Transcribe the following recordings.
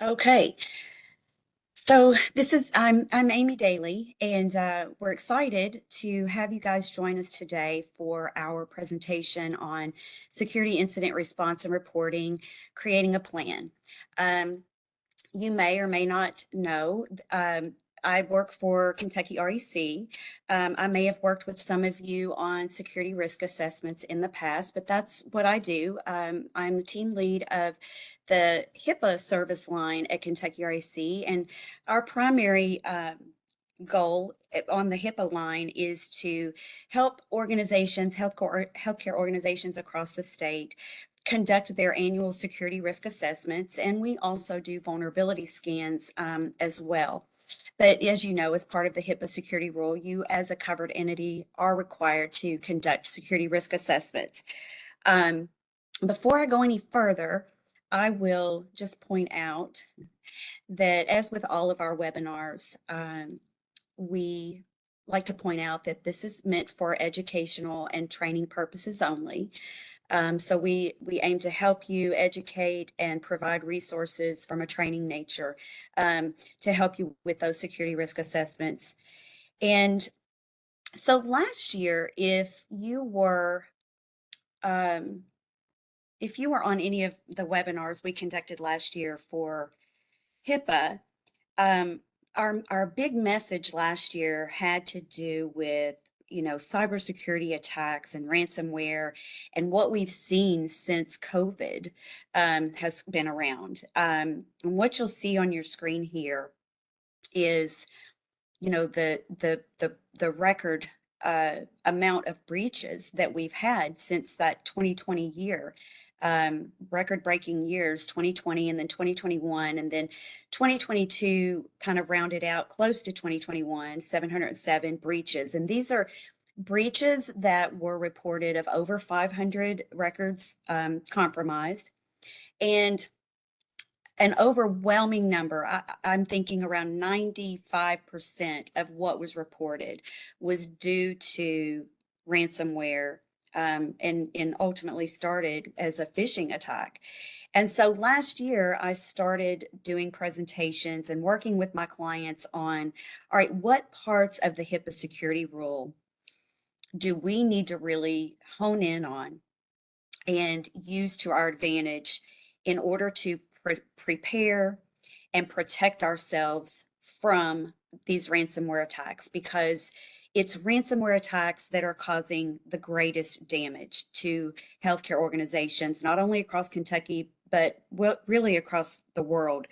Okay, so I'm Amy Daley, and we're excited to have you guys join us today for our presentation on security incident response and reporting, creating a plan. Um, you may or may not know, I work for Kentucky REC. I may have worked with some of you on security risk assessments in the past, but that's what I do. I'm the team lead of the HIPAA service line at Kentucky REC, and our primary goal on the HIPAA line is to help organizations, healthcare organizations across the state conduct their annual security risk assessments, and we also do vulnerability scans as well. But as you know, as part of the HIPAA security rule, you as a covered entity are required to conduct security risk assessments. Before I go any further, I will just point out that as with all of our webinars, we like to point out that this is meant for educational and training purposes only. So we aim to help you educate and provide resources from a training nature to help you with those security risk assessments. And so last year, um, if you were on any of the webinars we conducted last year for HIPAA, um, our big message last year had to do with cybersecurity attacks and ransomware, and what we've seen since COVID has been around. And what you'll see on your screen here is, the record amount of breaches that we've had since that 2020 year. Record-breaking years, 2020 and then 2021, and then 2022 kind of rounded out close to 2021, 707 breaches. And these are breaches that were reported of over 500 records compromised, and an overwhelming number, I'm thinking around 95% of what was reported was due to ransomware, and ultimately started as a phishing attack. And so last year, I started doing presentations and working with my clients on, all right, what parts of the HIPAA security rule do we need to really hone in on and use to our advantage in order to prepare and protect ourselves from these ransomware attacks, because it's ransomware attacks that are causing the greatest damage to healthcare organizations, not only across Kentucky, but really across the world.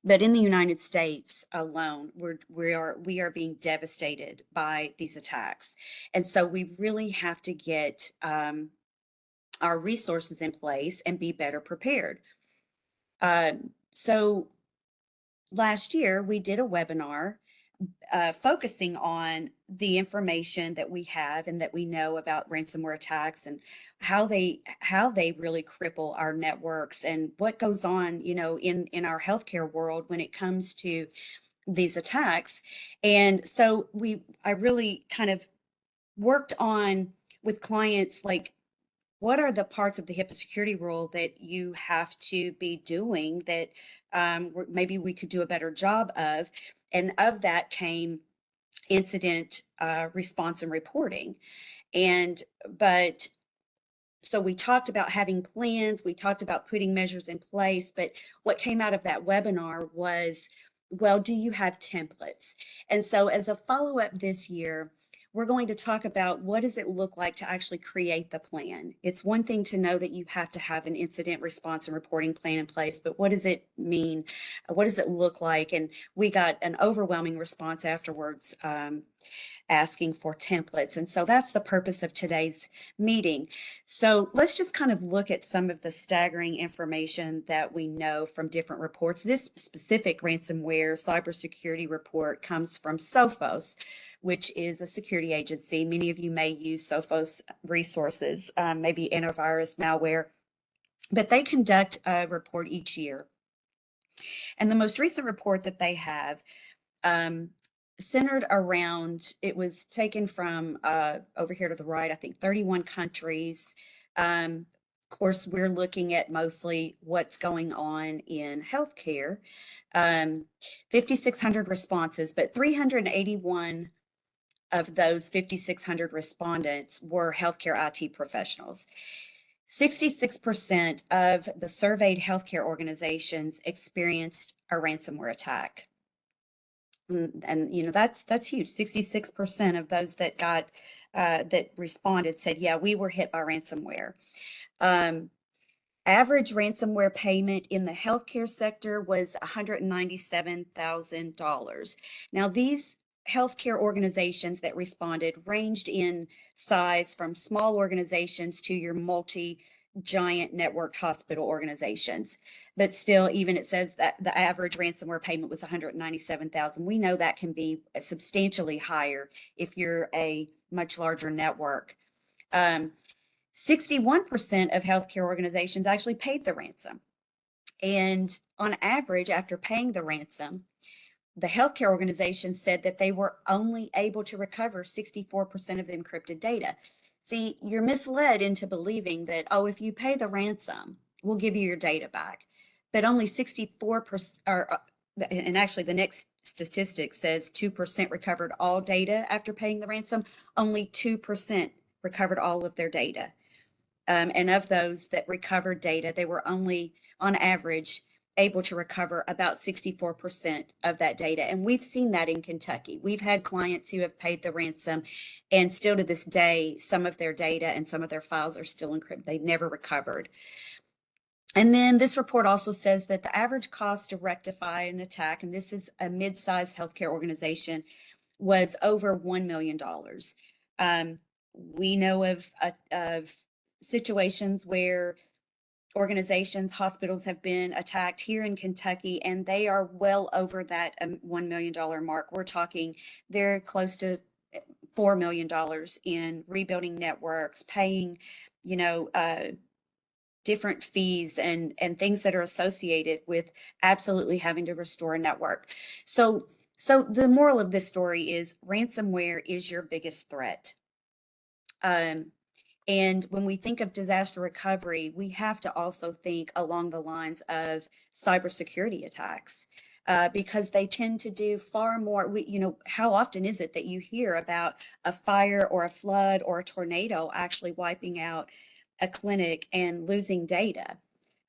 But in the United States alone, we are being devastated by these attacks, and so we really have to get our resources in place and be better prepared. So last year we did a webinar focusing on the information that we have and that we know about ransomware attacks, and how they really cripple our networks, and what goes on, in our healthcare world when it comes to these attacks. And so I really kind of worked on with clients, like, what are the parts of the HIPAA security rule that you have to be doing that maybe we could do a better job of? And of that came incident response and reporting. But so we talked about having plans, we talked about putting measures in place, but what came out of that webinar was, well, do you have templates? And so as a follow-up this year, we're going to talk about, what does it look like to actually create the plan? It's one thing to know that you have to have an incident response and reporting plan in place, but what does it mean? What does it look like? And we got an overwhelming response afterwards, asking for templates. And so that's the purpose of today's meeting. So let's just kind of look at some of the staggering information that we know from different reports. This specific ransomware cybersecurity report comes from Sophos, which is a security agency. Many of you may use Sophos resources, maybe antivirus, malware, but they conduct a report each year. And the most recent report that they have centered around, it was taken from over here to the right, I think 31 countries, Of course, we're looking at mostly what's going on in healthcare. 5,600 responses, but 381 of those 5,600 respondents were healthcare IT professionals. 66% of the surveyed healthcare organizations experienced a ransomware attack. And you know, that's huge. 66% of those that got that responded said, yeah, we were hit by ransomware. Average ransomware payment in the healthcare sector was $197,000. Now, these healthcare organizations that responded ranged in size from small organizations to your multi-giant networked hospital organizations. But still, even it says that the average ransomware payment was $197,000. We know that can be substantially higher if you're a much larger network. 61% of healthcare organizations actually paid the ransom. And on average, after paying the ransom, the healthcare organization said that they were only able to recover 64% of the encrypted data. See, you're misled into believing that, oh, if you pay the ransom, we'll give you your data back. But only 64%, and actually the next statistic says 2% recovered all data after paying the ransom. Only 2% recovered all of their data. And of those that recovered data, they were only, on average, able to recover about 64% of that data. And we've seen that in Kentucky. We've had clients who have paid the ransom, and still to this day, some of their data and some of their files are still encrypted. They've never recovered. And then this report also says that the average cost to rectify an attack, and this is a mid-sized healthcare organization, was over $1 million. We know of situations where organizations, hospitals have been attacked here in Kentucky, and they are well over that $1 million mark. We're talking they're close to $4 million in rebuilding networks, paying, you know, different fees and things that are associated with absolutely having to restore a network. So the moral of this story is ransomware is your biggest threat. And when we think of disaster recovery, we have to also think along the lines of cybersecurity attacks, because they tend to do far more. You know, how often is it that you hear about a fire or a flood or a tornado actually wiping out a clinic and losing data?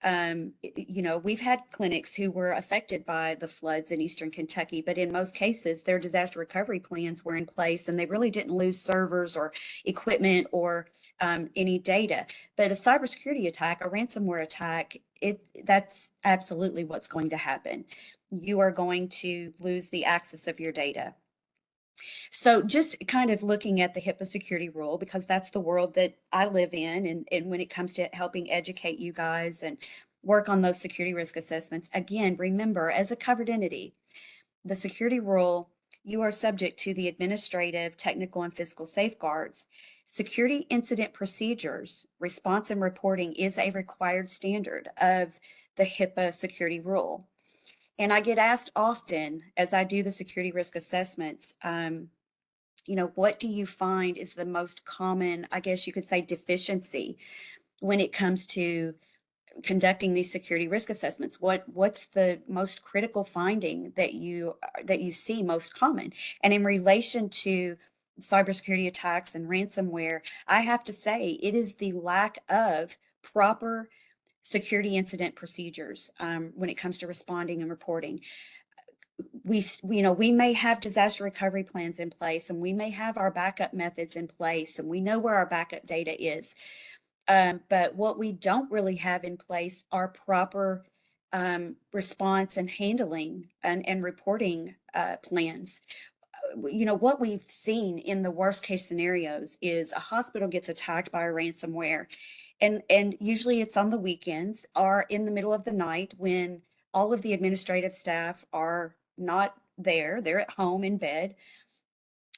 You know, we've had clinics who were affected by the floods in Eastern Kentucky, but in most cases, their disaster recovery plans were in place and they really didn't lose servers or equipment or any data. But a cybersecurity attack, a ransomware attack, that's absolutely what's going to happen. You are going to lose the access of your data. So just kind of looking at the HIPAA security rule, because that's the world that I live in. And when it comes to helping educate you guys and work on those security risk assessments, again, remember, as a covered entity, the security rule, you are subject to the administrative, technical, and physical safeguards. Security incident procedures, response and reporting is a required standard of the HIPAA security rule. And I get asked often as I do the security risk assessments, you know, what do you find is the most common, I guess you could say, deficiency when it comes to conducting these security risk assessments? What's the most critical finding that you see most common? And in relation to cybersecurity attacks and ransomware, I have to say it is the lack of proper security incident procedures when it comes to responding and reporting. We may have disaster recovery plans in place, and we may have our backup methods in place, and we know where our backup data is. But what we don't really have in place are proper response and handling and reporting plans. You know, what we've seen in the worst case scenarios is a hospital gets attacked by a ransomware, and usually it's on the weekends or in the middle of the night when all of the administrative staff are not there. They're at home in bed,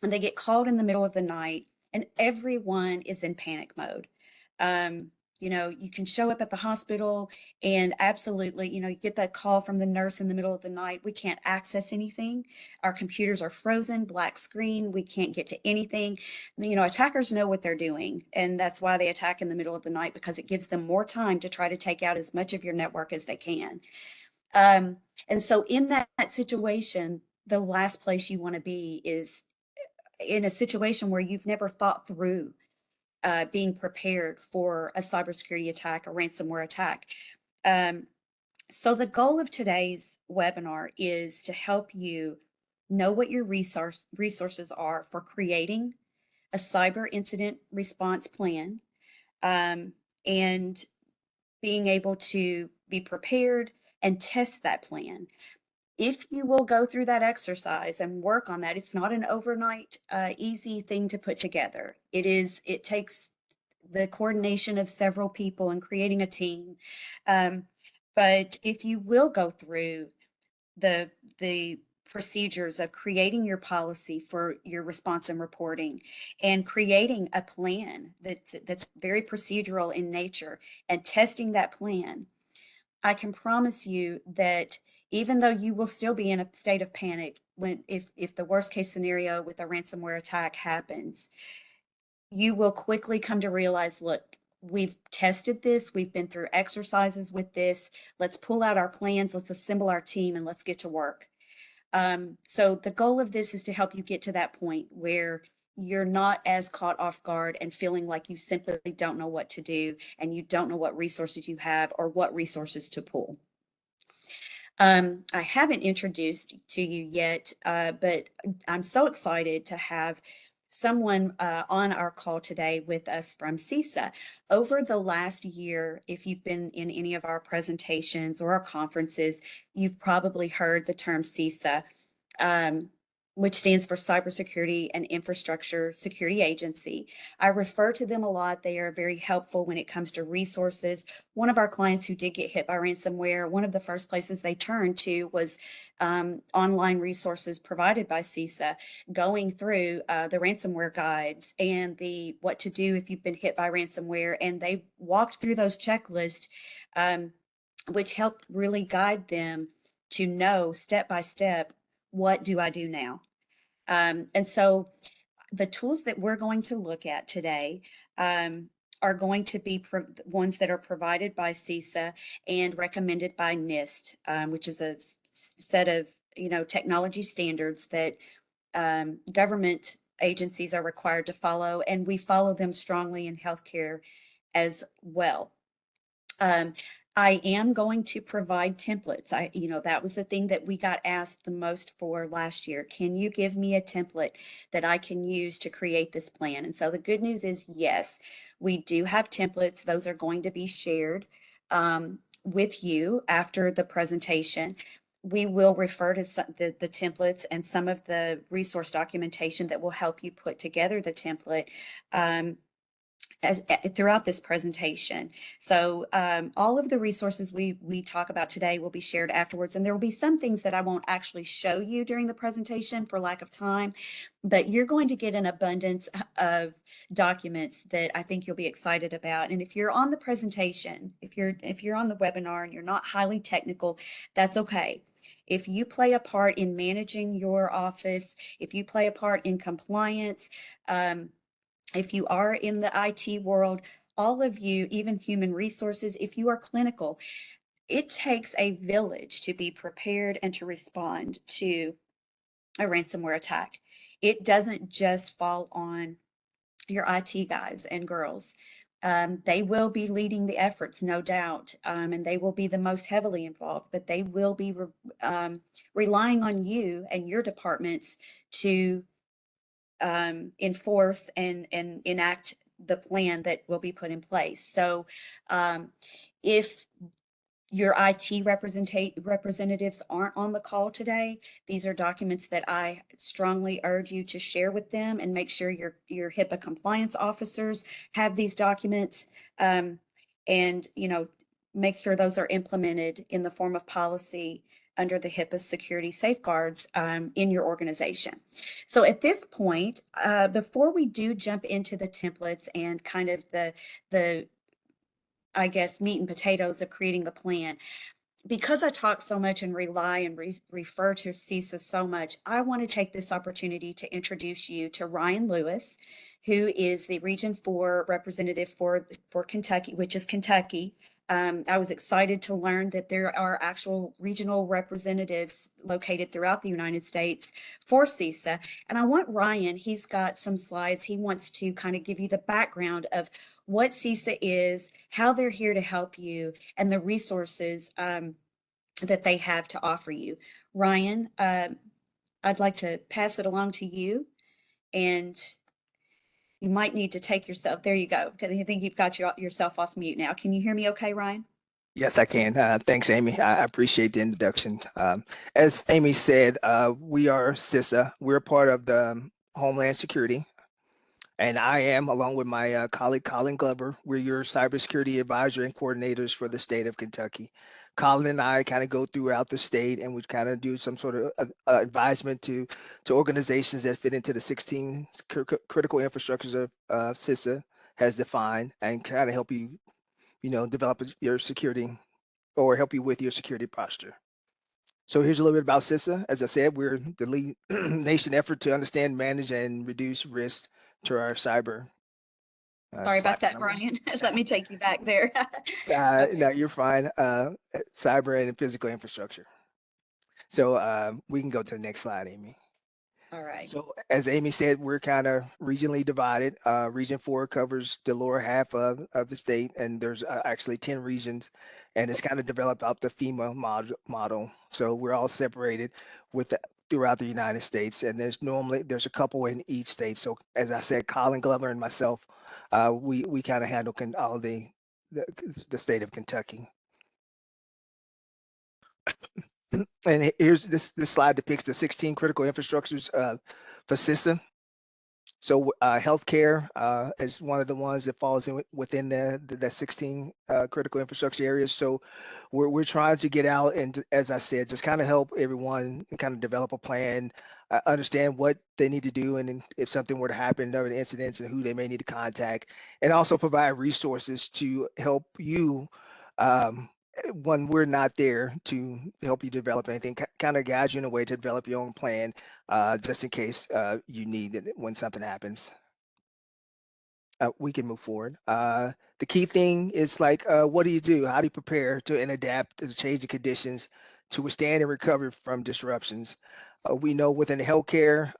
and they get called in the middle of the night, and everyone is in panic mode. You can show up at the hospital and absolutely, you get that call from the nurse in the middle of the night. We can't access anything. Our computers are frozen, black screen. We can't get to anything. Attackers know what they're doing, and that's why they attack in the middle of the night, because it gives them more time to try to take out as much of your network as they can. Um, and so in that situation, the last place you want to be is in a situation where you've never thought through being prepared for a cybersecurity attack, a ransomware attack. Um, so the goal of today's webinar is to help you know what your resources are for creating a cyber incident response plan, and being able to be prepared and test that plan. If you will go through that exercise and work on that, it's not an overnight easy thing to put together. It takes the coordination of several people and creating a team. But if you will go through the procedures of creating your policy for your response and reporting, and creating a plan that's very procedural in nature, and testing that plan, I can promise you that even though you will still be in a state of panic if the worst case scenario with a ransomware attack happens, you will quickly come to realize, look, we've tested this, we've been through exercises with this. Let's pull out our plans, let's assemble our team, and let's get to work. So the goal of this is to help you get to that point where you're not as caught off guard and feeling like you simply don't know what to do, and you don't know what resources you have or what resources to pull. I haven't introduced to you yet, but I'm so excited to have someone on our call today with us from CISA. Over the last year, if you've been in any of our presentations or our conferences, you've probably heard the term CISA, which stands for Cybersecurity and Infrastructure Security Agency. I refer to them a lot. They are very helpful when it comes to resources. One of our clients who did get hit by ransomware, one of the first places they turned to was online resources provided by CISA, going through the ransomware guides and the what to do if you've been hit by ransomware. And they walked through those checklists, which helped really guide them to know step by step, what do I do now? And so the tools that we're going to look at today are going to be ones that are provided by CISA and recommended by NIST, which is a set of technology standards that government agencies are required to follow, and we follow them strongly in healthcare as well. I am going to provide templates. That was the thing that we got asked the most for last year. Can you give me a template that I can use to create this plan? And so the good news is, yes, we do have templates. Those are going to be shared with you after the presentation. We will refer to the templates and some of the resource documentation that will help you put together the template throughout this presentation. So all of the resources we talk about today will be shared afterwards, and there will be some things that I won't actually show you during the presentation for lack of time, but you're going to get an abundance of documents that I think you'll be excited about. And if you're on the presentation, if you're on the webinar and you're not highly technical, that's okay. If you play a part in managing your office, if you play a part in compliance, if you are in the IT world, all of you, even human resources, if you are clinical, it takes a village to be prepared and to respond to a ransomware attack. It doesn't just fall on your IT guys and girls. They will be leading the efforts, no doubt, and they will be the most heavily involved, but they will be relying on you and your departments to enforce and enact the plan that will be put in place. So if your IT representatives aren't on the call today, these are documents that I strongly urge you to share with them, and make sure your HIPAA compliance officers have these documents, and make sure those are implemented in the form of policy under the HIPAA security safeguards in your organization. So at this point, before we do jump into the templates and kind of the I guess, meat and potatoes of creating the plan. Because I talk so much and rely and refer to CISA so much, I want to take this opportunity to introduce you to Ryan Lewis, who is the Region 4 representative for Kentucky, which is Kentucky. I was excited to learn that there are actual regional representatives located throughout the United States for CISA. And I want Ryan, he's got some slides. He wants to kind of give you the background of what CISA is, how they're here to help you, and the resources that they have to offer you. Ryan, I'd like to pass it along to you, and you might need to take yourself. There you go. I think you've got yourself off mute now. Can you hear me okay, Ryan? Yes, I can. Thanks, Amy. I appreciate the introduction. As Amy said, we are CISA. We're part of the Homeland Security, and I am, along with my colleague Colin Glover, we're your cybersecurity advisor and coordinators for the state of Kentucky. Colin and I kind of go throughout the state, and we kind of do some sort of advisement to organizations that fit into the 16 critical infrastructures of CISA has defined, and kind of help you, develop your security or help you with your security posture. So here's a little bit about CISA. As I said, we're the lead nation effort to understand, manage, and reduce risk to our Sorry about cyber that, domain. Ryan. Let me take you back there. Okay. No, you're fine. Cyber and physical infrastructure. So we can go to the next slide, Amy. All right. So as Amy said, we're kind of regionally divided. Region 4 covers the lower half of the state, and there's actually 10 regions, and it's kind of developed out the FEMA model. So we're all separated with throughout the United States, and there's a couple in each state. So as I said, Colin Glover and myself, we kind of handle all the the state of Kentucky. And here's this slide depicts the 16 critical infrastructures for CISA. So healthcare is one of the ones that falls within the 16 critical infrastructure areas. So we're trying to get out and, as I said, just kind of help everyone kind of develop a plan, understand what they need to do, and if something were to happen, or incidents, and who they may need to contact, and also provide resources to help you um, when we're not there to help you develop anything, kind of guide you in a way to develop your own plan, just in case you need it when something happens. We can move forward. The key thing is like, what do you do? How do you prepare to and adapt to the changing conditions to withstand and recover from disruptions? We know within healthcare,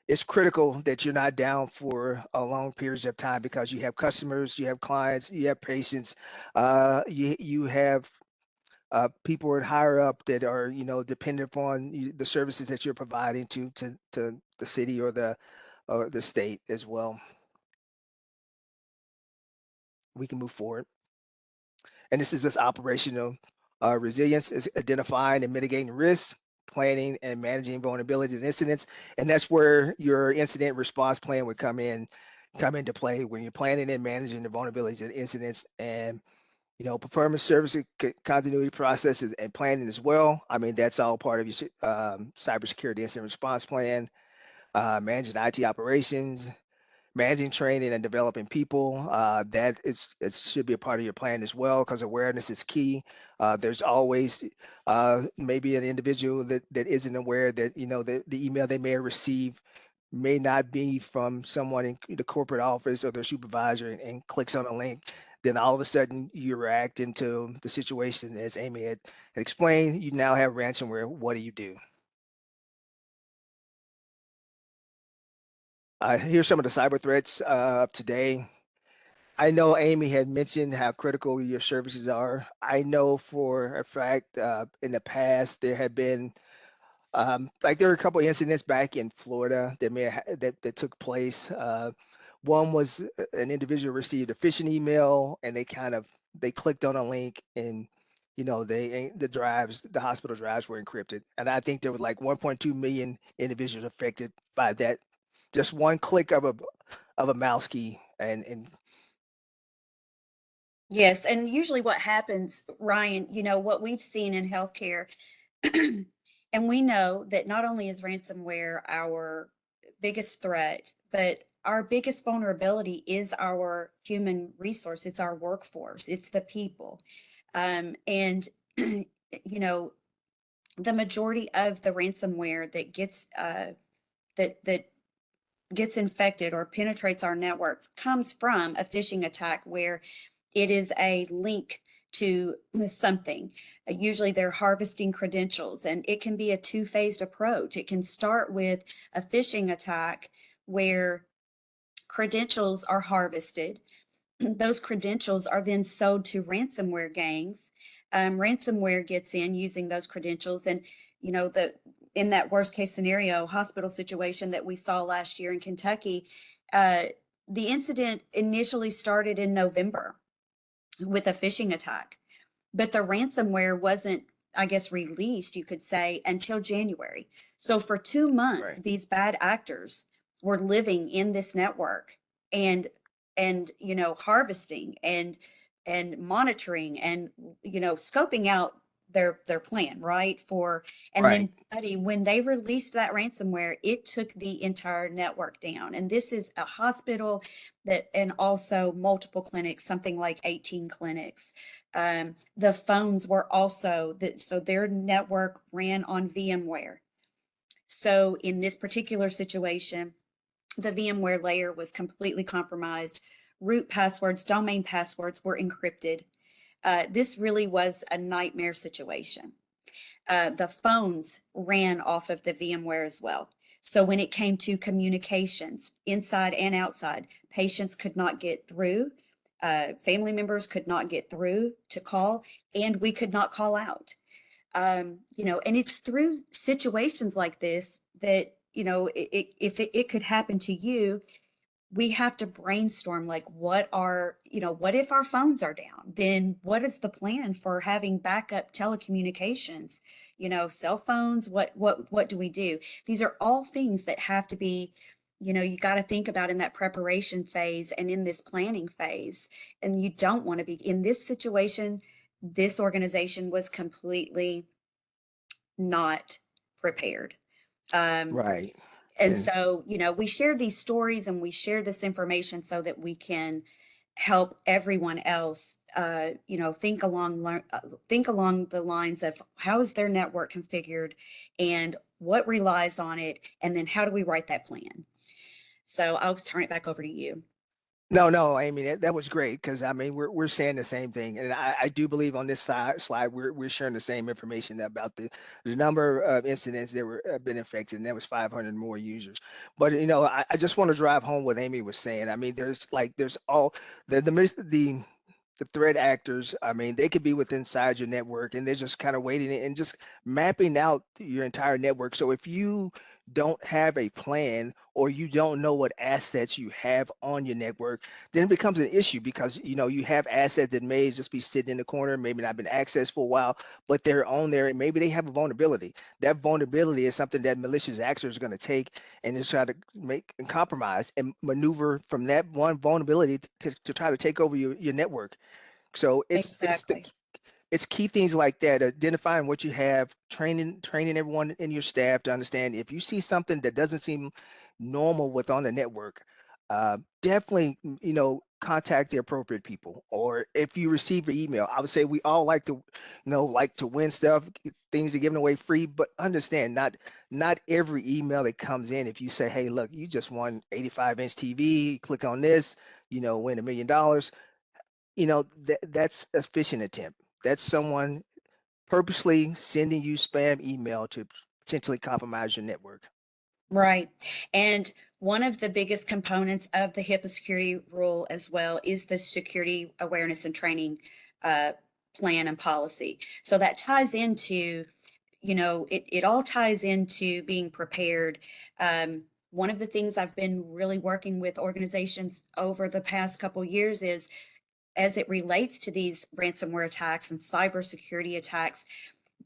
it's critical that you're not down for a long periods of time because you have customers, you have clients, you have patients, you have people higher up that are dependent upon the services that you're providing to the city or the state as well. We can move forward. And this is just operational resilience, is identifying and mitigating risks, planning and managing vulnerabilities and incidents. And that's where your incident response plan would come into play when you're planning and managing the vulnerabilities and incidents, and performance service continuity processes and planning as well. I mean, that's all part of your cybersecurity incident response plan, managing IT operations, managing training and developing people. It should be a part of your plan as well, because awareness is key. There's always maybe an individual that isn't aware that the email they may have received may not be from someone in the corporate office or their supervisor, and clicks on a link. Then all of a sudden you react into the situation, as Amy had explained. You now have ransomware. What do you do? Here's some of the cyber threats of today. I know Amy had mentioned how critical your services are. I know for a fact in the past there had been like there were a couple of incidents back in Florida that that took place. One was an individual received a phishing email, and they clicked on a link, and the hospital drives were encrypted, and I think there was like 1.2 million individuals affected by that. Just one click of a mouse key, and Yes, and usually what happens, Ryan, what we've seen in healthcare, and we know that not only is ransomware our biggest threat, but our biggest vulnerability is our human resource. It's our workforce. It's the people. And you know, the majority of the ransomware that gets infected or penetrates our networks comes from a phishing attack where it is a link to something. Usually they're harvesting credentials, and it can be a two-phased approach. It can start with a phishing attack where credentials are harvested. Those credentials are then sold to ransomware gangs. Ransomware gets in using those credentials, and the in that worst case scenario hospital situation that we saw last year in Kentucky, uh, the incident initially started in November with a phishing attack, but the ransomware wasn't, I guess, released, you could say, until January. So for 2 months, Right. these bad actors were living in this network and harvesting and monitoring and scoping out their plan, right? And Right. then, buddy, when they released that ransomware, it took the entire network down. And this is a hospital and also multiple clinics, something like 18 clinics. The phones were also that, so their network ran on VMware. So in this particular situation, the VMware layer was completely compromised. Root passwords, domain passwords were encrypted. This really was a nightmare situation. The phones ran off of the VMware as well. So when it came to communications inside and outside, patients could not get through, family members could not get through to call, and we could not call out. And it's through situations like this that, if it could happen to you, we have to brainstorm, like, what if our phones are down? Then what is the plan for having backup telecommunications? Cell phones, what do we do? These are all things that have to be, you got to think about in that preparation phase and in this planning phase. And you don't want to be in this situation. This organization was completely not prepared. Um, Right. and And so, we share these stories and we share this information so that we can help everyone else, think along the lines of how is their network configured and what relies on it, and then how do we write that plan? So I'll turn it back over to you. no, no, I mean that was great because I mean we're saying the same thing, and I do believe on this slide we're sharing the same information about the number of incidents that were been infected, and that was 500 more users. But I just want to drive home what Amy was saying. I mean, there's all the threat actors. I mean, they could be within inside your network, and they're just kind of waiting and just mapping out your entire network. So if you don't have a plan or you don't know what assets you have on your network, then it becomes an issue because you have assets that may just be sitting in the corner, maybe not been accessed for a while, but they're on there and maybe they have a vulnerability. That vulnerability is something that malicious actors are going to take and just try to make and compromise and maneuver from that one vulnerability to try to take over your network. So Exactly. it's key things like that, identifying what you have, training everyone in your staff to understand if you see something that doesn't seem normal with on the network, definitely contact the appropriate people. Or if you receive an email, I would say we all like to win stuff, things are given away free, but understand not every email that comes in, if you say, hey, look, you just won 85-inch TV, click on this, win $1 million, that's a phishing attempt. That's someone purposely sending you spam email to potentially compromise your network. Right. And one of the biggest components of the HIPAA security rule as well is the security awareness and training uh, plan and policy. So that ties into, it all ties into being prepared. One of the things I've been really working with organizations over the past couple years is, as it relates to these ransomware attacks and cybersecurity attacks,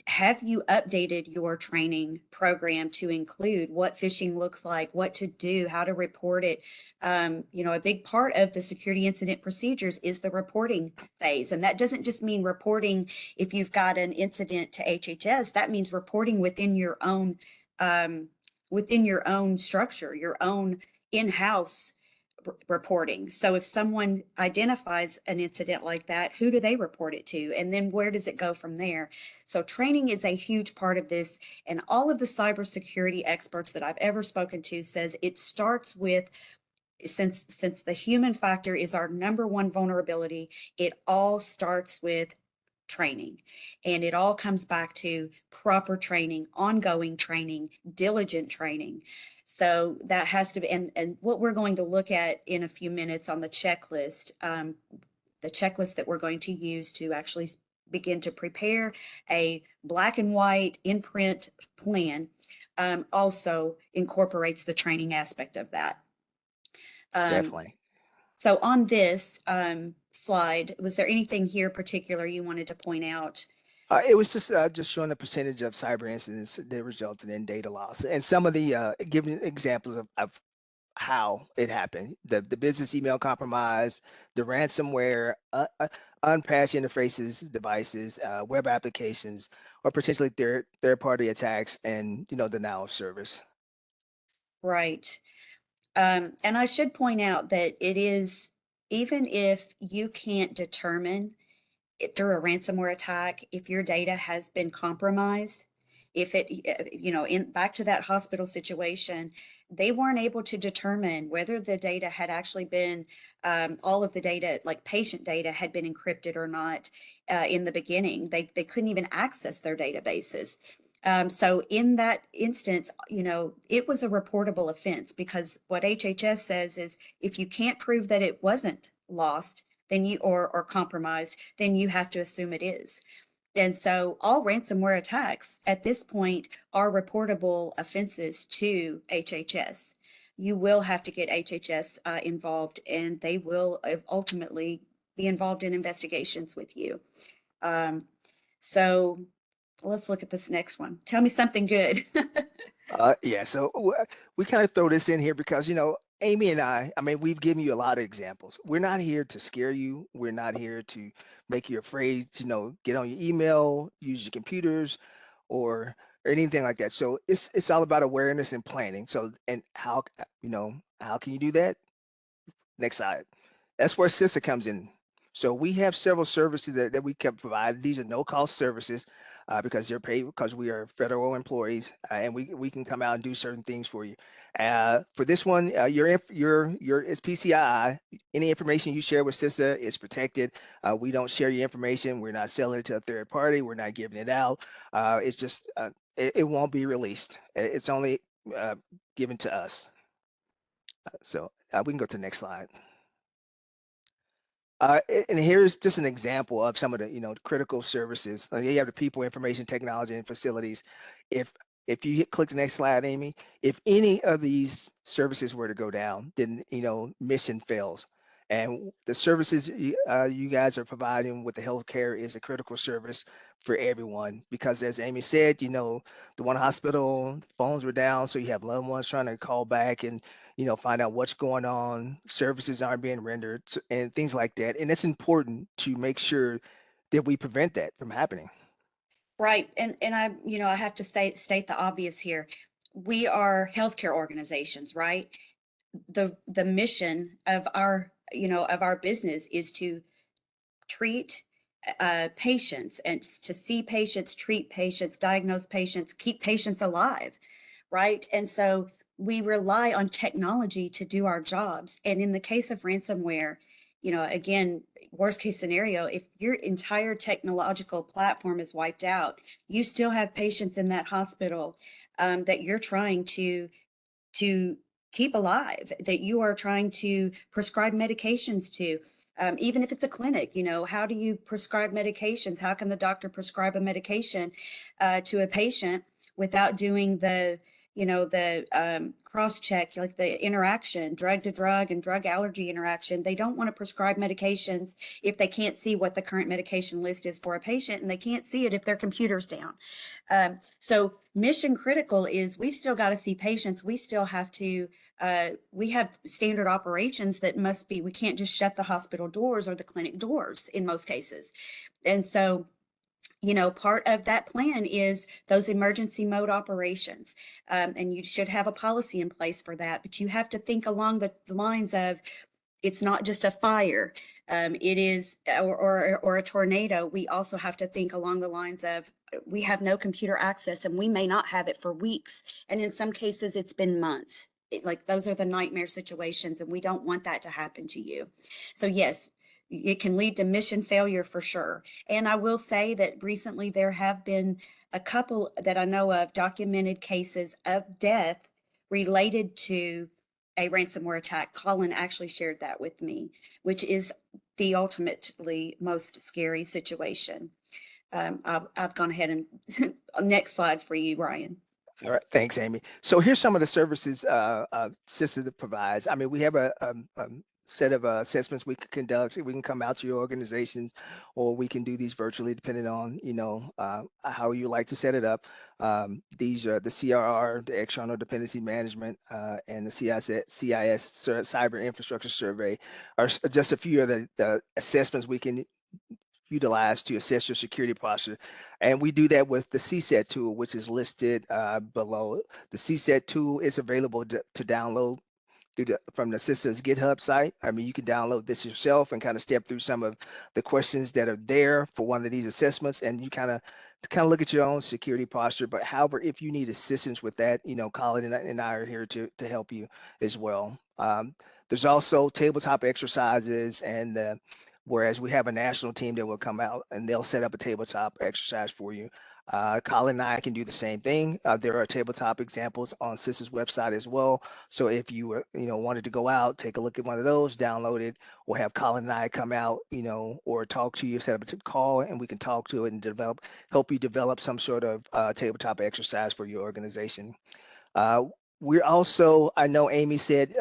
have you updated your training program to include what phishing looks like, what to do, how to report it? A big part of the security incident procedures is the reporting phase. And that doesn't just mean reporting if you've got an incident to HHS, that means reporting um, within your own structure, your own in-house. reporting. So if someone identifies an incident like that, who do they report it to? And then where does it go from there? So training is a huge part of this. And all of the cybersecurity experts that I've ever spoken to says it starts with, since the human factor is our number one vulnerability, it all starts with training. And it all comes back to proper training, ongoing training, diligent training. So that has to be, and what we're going to look at in a few minutes on the checklist that we're going to use to actually begin to prepare a black and white in print plan, also incorporates the training aspect of that. Um, Definitely. so on this slide, was there anything here particular you wanted to point out? It was just showing the percentage of cyber incidents that resulted in data loss, and some of the giving examples of how it happened. The business email compromise, the ransomware, unpatched interfaces, devices, web applications, or potentially third party attacks, and denial of service. Right. And I should point out that it is, even if you can't determine through a ransomware attack, if your data has been compromised, if it, in back to that hospital situation, they weren't able to determine whether the data had actually been, all of the data, like patient data, had been encrypted or not in the beginning. They couldn't even access their databases. So in that instance, it was a reportable offense, because what HHS says is if you can't prove that it wasn't lost, then you or compromised, then you have to assume it is. And so all ransomware attacks at this point are reportable offenses to HHS. You will have to get HHS involved, and they will ultimately be involved in investigations with you. Um, so let's look at this next one. Tell me something good. Yeah, so we kind of throw this in here because, Amy and I mean, we've given you a lot of examples. We're not here to scare you. We're not here to make you afraid to, get on your email, use your computers, or anything like that. So it's all about awareness and planning. So, and how can you do that? Next slide. That's where CISA comes in. So we have several services that we can provide. These are no-cost services because they're paid because we are federal employees, and we can come out and do certain things for you. For this one, your it's PCI. Any information you share with CISA is protected. We don't share your information. We're not selling it to a third party. We're not giving it out. It's just it won't be released. It's only given to us. So we can go to the next slide. And here's just an example of some of the, critical services. You have the people, information technology, and facilities. If if you click the next slide, Amy, if any of these services were to go down, then mission fails. And the services you guys are providing with the healthcare is a critical service for everyone because, as Amy said, the one hospital phones were down, so you have loved ones trying to call back and find out what's going on, services aren't being rendered, and things like that. And it's important to make sure that we prevent that from happening. Right. And I have to state the obvious here. We are healthcare organizations, right? The mission of our business is to treat patients, and to see patients, treat patients, diagnose patients, keep patients alive, right? And so we rely on technology to do our jobs. And in the case of ransomware, again, worst case scenario, if your entire technological platform is wiped out, you still have patients in that hospital that you're trying to keep alive, that you are trying to prescribe medications to. Even if it's a clinic, how do you prescribe medications? How can the doctor prescribe a medication to a patient without doing the cross check, like the interaction, drug to drug and drug allergy interaction? They don't want to prescribe medications if they can't see what the current medication list is for a patient, and they can't see it if their computer's down. So mission critical is we've still got to see patients. We still have to, we have standard operations that must be, we can't just shut the hospital doors or the clinic doors in most cases. And so Part of that plan is those emergency mode operations. And you should have a policy in place for that, but you have to think along the lines of, it's not just a fire. It is, or a tornado. We also have to think along the lines of, we have no computer access and we may not have it for weeks. And in some cases, it's been months. Like those are the nightmare situations, and we don't want that to happen to you. So yes, it can lead to mission failure for sure. And I will say that recently there have been a couple that I know of documented cases of death related to a ransomware attack. Colin actually shared that with me, which is the ultimately most scary situation. I've gone ahead and next slide for you, Ryan. All right, thanks, Amy. So here's some of the services CISA provides. I mean, we have a set of assessments we can conduct. We can come out to your organizations, or we can do these virtually, depending on how you like to set it up. These are the CRR, the External Dependency Management, and the CIS Cyber Infrastructure Survey are just a few of the assessments we can utilize to assess your security posture. And we do that with the CSET tool, which is listed below. The CSET tool is available to download from the CISA's GitHub site. I mean, you can download this yourself and kind of step through some of the questions that are there for one of these assessments, and you kind of look at your own security posture. But however, if you need assistance with that, Colin and I are here to help you as well. There's also tabletop exercises, and whereas we have a national team that will come out and they'll set up a tabletop exercise for you. Colin and I can do the same thing. There are tabletop examples on CISA's website as well. So if you wanted to go out, take a look at one of those, download it, or have Colin and I come out, or talk to you, set up a call, and we can talk to it and help you develop some sort of tabletop exercise for your organization. Uh, we're also, I know Amy said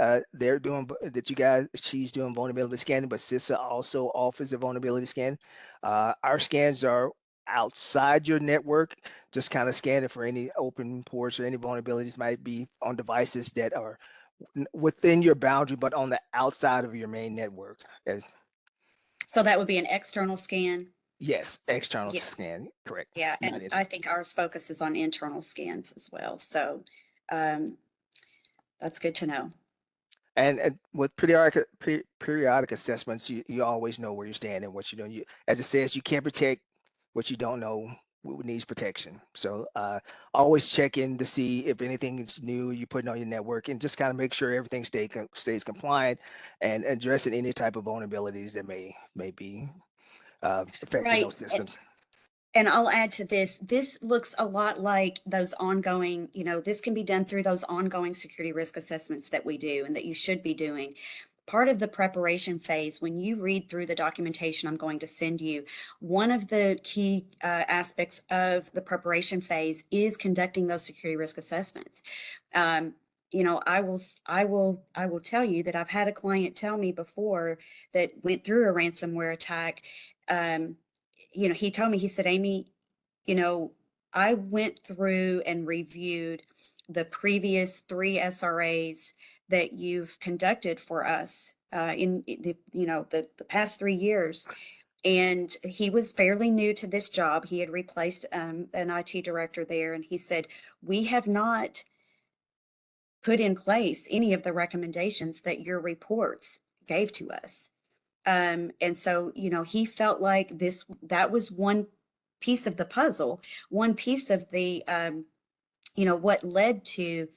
she's doing vulnerability scanning, but CISA also offers a vulnerability scan. Our scans are outside your network, just kind of scanning for any open ports or any vulnerabilities might be on devices that are within your boundary, but on the outside of your main network. So that would be an external scan. Yes, external Yes. scan, correct. Yeah. Not And I think ours focuses on internal scans as well. So um, that's good to know. And with periodic assessments, you always know where you stand and what you're doing. As it says, you can't protect what you don't know what needs protection. So always check in to see if anything is new you putting on your network, and just kind of make sure everything stays compliant, and addressing any type of vulnerabilities that may be affecting Right. those systems. And I'll add to this, this looks a lot like those ongoing, this can be done through those ongoing security risk assessments that we do and that you should be doing. Part of the preparation phase, when you read through the documentation I'm going to send you, one of the key aspects of the preparation phase is conducting those security risk assessments. Um, I will tell you that I've had a client tell me before that went through a ransomware attack. Um, he told me, he said, Amy, you know, I went through and reviewed the previous 3 SRAs that you've conducted for us in the past 3 years. And he was fairly new to this job. He had replaced an IT director there. And he said, we have not put in place any of the recommendations that your reports gave to us. And so, he felt like that was one piece of the puzzle, one piece of the, what led to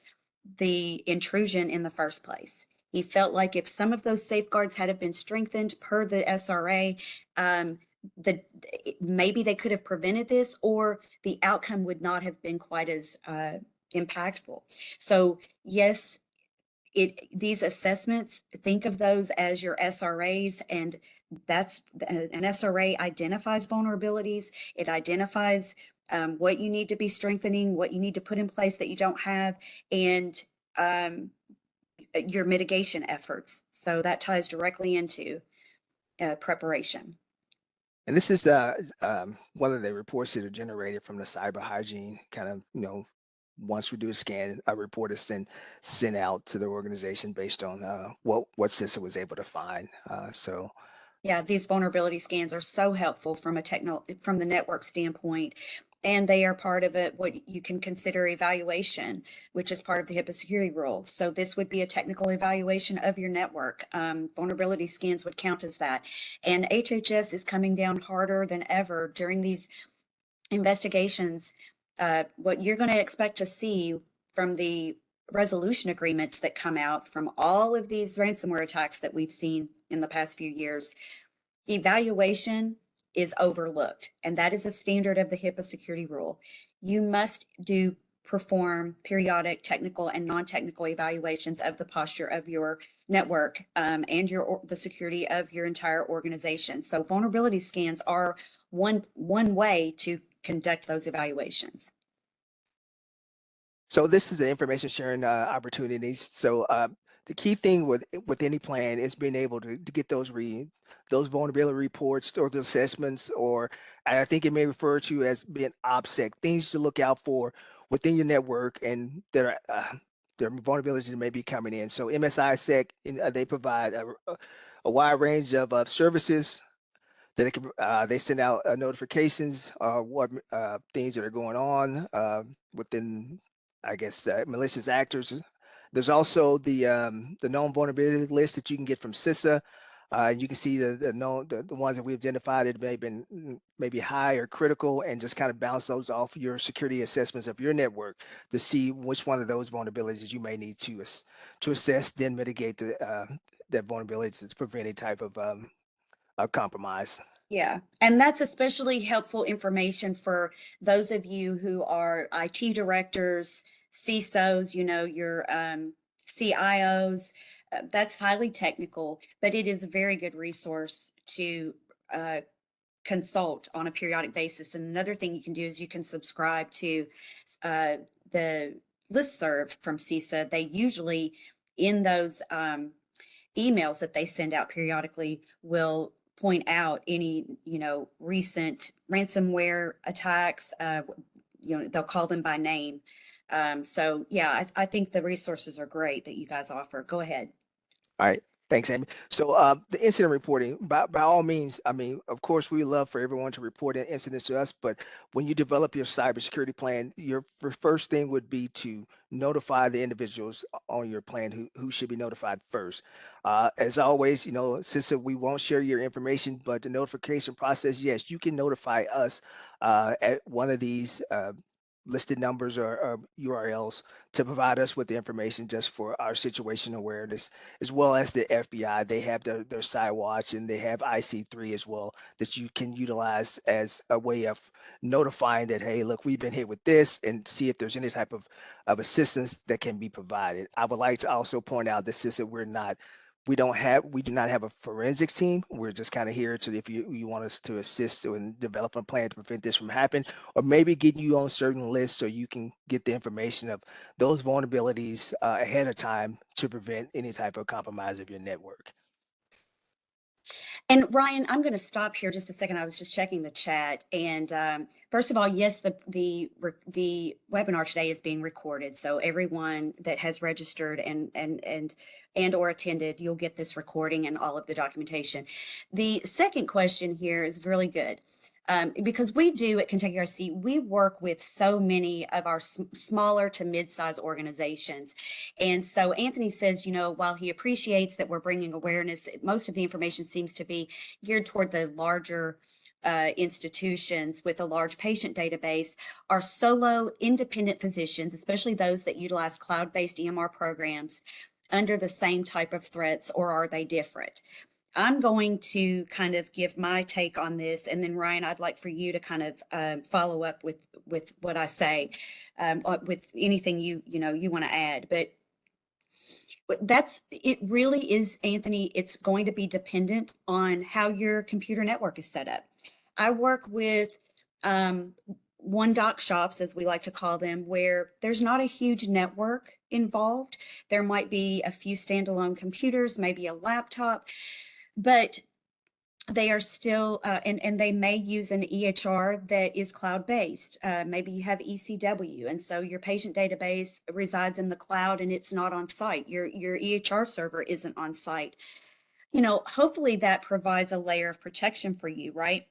the intrusion in the first place. He felt like if some of those safeguards had have been strengthened per the SRA, um, the maybe they could have prevented this, or the outcome would not have been quite as impactful. So yes, these assessments, think of those as your SRAs, and that's an SRA identifies vulnerabilities. It identifies what you need to be strengthening, what you need to put in place that you don't have, and um, your mitigation efforts. So that ties directly into preparation. And this is one of the reports that are generated from the cyber hygiene kind of, once we do a scan, a report is sent out to the organization based on what CISA was able to find. So Yeah, these vulnerability scans are so helpful from from the network standpoint. And they are part of it, what you can consider evaluation, which is part of the HIPAA security rule. So this would be a technical evaluation of your network. Vulnerability scans would count as that. And HHS is coming down harder than ever during these investigations. What you're going to expect to see from the resolution agreements that come out from all of these ransomware attacks that we've seen in the past few years, evaluation is overlooked, and that is a standard of the HIPAA security rule. You must perform periodic technical and non-technical evaluations of the posture of your network, and the security of your entire organization. So vulnerability scans are one way to conduct those evaluations. So this is the information sharing opportunities. So the key thing with any plan is being able to get those vulnerability reports or the assessments, or I think it may refer to as being OPSEC, things to look out for within your network, and there are vulnerabilities that may be coming in. So MSISEC, they provide a wide range of services that it can, they send out notifications, what things that are going on within, I guess, malicious actors. There's also the known vulnerability list that you can get from CISA. You can see the ones that we've identified that may have been maybe high or critical, and just kind of bounce those off your security assessments of your network to see which one of those vulnerabilities you may need to assess, then mitigate that vulnerability to prevent any type of compromise. Yeah, and that's especially helpful information for those of you who are IT directors, CISOs, your CIOs. That's highly technical, but it is a very good resource to uh, consult on a periodic basis. And another thing you can do is you can subscribe to uh, the listserv from CISA. They usually, in those emails that they send out periodically, will point out any recent ransomware attacks. They'll call them by name. So yeah, I think the resources are great that you guys offer. Go ahead. All right. Thanks, Amy. So the incident reporting, by all means, I mean, of course, we love for everyone to report incidents to us, but when you develop your cybersecurity plan, your first thing would be to notify the individuals on your plan who should be notified first. As always, since we won't share your information, but the notification process, yes, you can notify us at one of these listed numbers or URLs to provide us with the information just for our situation awareness, as well as the FBI. They have their Watch, and they have IC3 as well, that you can utilize as a way of notifying that, hey, look, we've been hit with this, and see if there's any type of assistance that can be provided. I would like to also point out that since we do not have a forensics team. We're just kind of here to, if you want us to assist in developing a plan to prevent this from happening, or maybe getting you on certain lists so you can get the information of those vulnerabilities ahead of time to prevent any type of compromise of your network. And Ryan, I'm going to stop here just a second. I was just checking the chat, and first of all, yes, the webinar today is being recorded, so everyone that has registered and or attended, you'll get this recording and all of the documentation. The second question here is really good. Because we do at Kentucky RC, we work with so many of our smaller to mid-size organizations. And so Anthony says, while he appreciates that we're bringing awareness, most of the information seems to be geared toward the larger institutions with a large patient database. Are solo independent physicians, especially those that utilize cloud-based EMR programs, under the same type of threats, or are they different? I'm going to kind of give my take on this, and then Ryan, I'd like for you to kind of follow up with what I say, with anything you want to add. But it really is, Anthony. It's going to be dependent on how your computer network is set up. I work with one doc shops, as we like to call them, where there's not a huge network involved. There might be a few standalone computers, maybe a laptop, but they are still, and they may use an EHR that is cloud-based. Maybe you have ECW, and so your patient database resides in the cloud and it's not on site. Your EHR server isn't on site. hopefully that provides a layer of protection for you, right?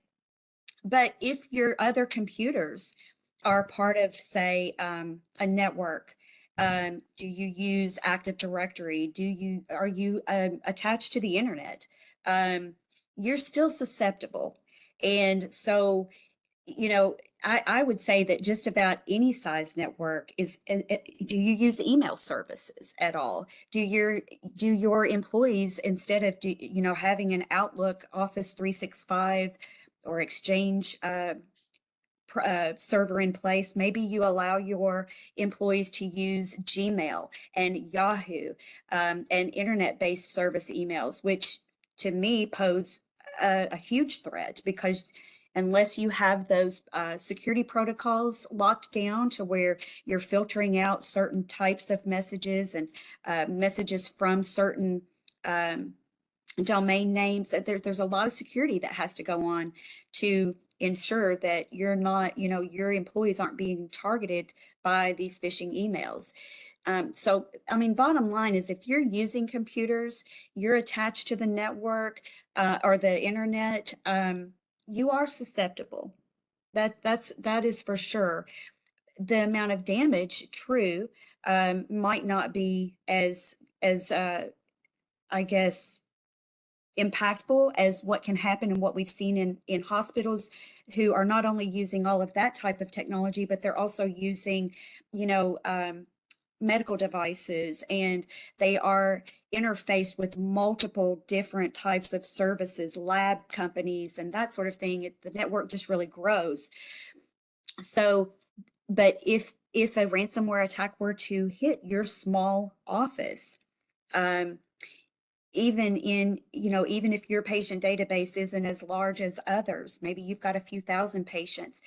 But if your other computers are part of, say, a network, do you use Active Directory? Are you attached to the internet? Um, you're still susceptible. And so, you know, I would say that just about any size network do you use email services at all? Do your employees, instead of having an Outlook, Office 365, or Exchange server in place, maybe you allow your employees to use Gmail and Yahoo, and internet-based service emails, which to me pose a huge threat, because unless you have those security protocols locked down to where you're filtering out certain types of messages, and messages from certain um, domain names, there's a lot of security that has to go on to ensure that your employees aren't being targeted by these phishing emails. So, I mean, bottom line is, if you're using computers, you're attached to the network, or the internet, you are susceptible. That is for sure. The amount of damage, true, might not be as I guess impactful as what can happen, and what we've seen in hospitals, who are not only using all of that type of technology, but they're also using, you know, medical devices, and they are interfaced with multiple different types of services, lab companies, and that sort of thing. The network just really grows. So, but if a ransomware attack were to hit your small office, um, even if your patient database isn't as large as others, maybe you've got a few thousand patients,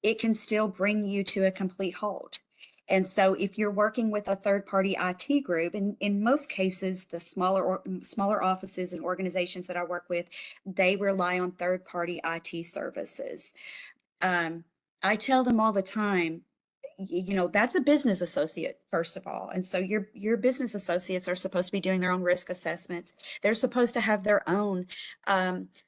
it can still bring you to a complete halt. And so if you're working with a third-party IT group, and in most cases, the smaller offices and organizations that I work with, they rely on third-party IT services. Um, I tell them all the time, that's a business associate, first of all. And so your business associates are supposed to be doing their own risk assessments. They're supposed to have their own